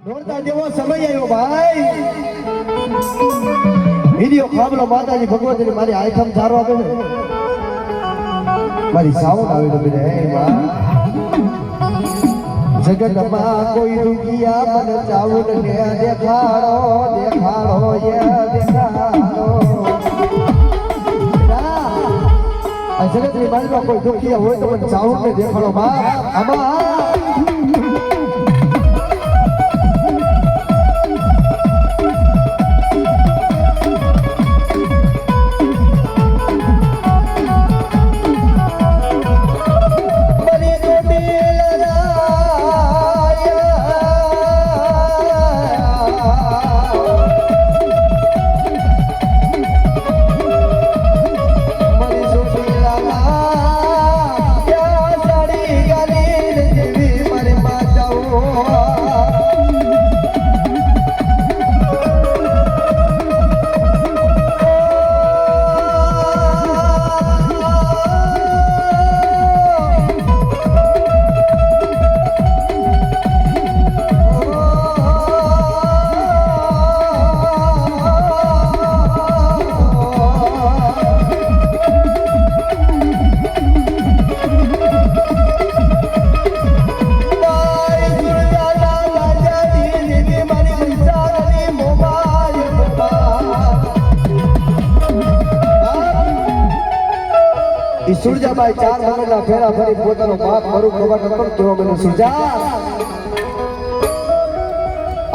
નોરતા જેવો સમય આવ્યો ભાઈ. વિડિયો ખાબલો માતાજી ભગવતીની મારી આઈટમ ધારો આપે ને મારી સાઉન્ડ આવે તો બેટા હે માં જગતમાં કોઈ રૂપિયા મને ચાવડ ને દેખાડો દેખાડો દેખાડો. આ જગતની માલમાં કોઈ દુખિયા હોય તો મને ચાવડ ને દેખાડો માં. આમાં સુરજાબાઈ 4 મહિના ફેરા ફરી પોતાનો બાપ મરું ખબર નતો કેવો બને સુરજા.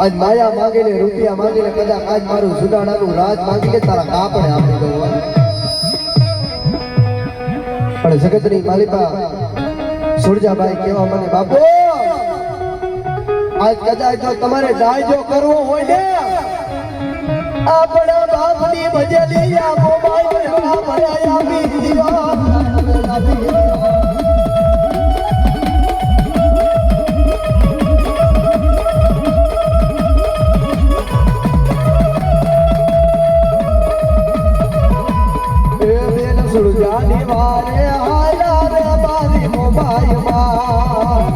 આજ માયા માંગીને રૂપિયા માંગીને કદાચ આજ મારું સુડાણાનું રાજ માંગીને તારા કાપડે આપી દઉં. પણ જગતની માલિકા સુરજાબાઈ કેવા મને બાપુ આજ કદાચ જો તમારે દાયજો કરવો હોય ને આપણા બાપની ભજેલી આ મોબાઈલ આપી દીવા. સુરજાની વારે હાલા રે મારી મોબાઈલમાં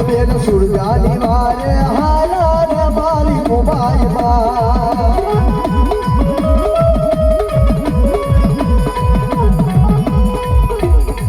બેન સુરજાની વારે હાલા રે મારી મોબાઈલમાં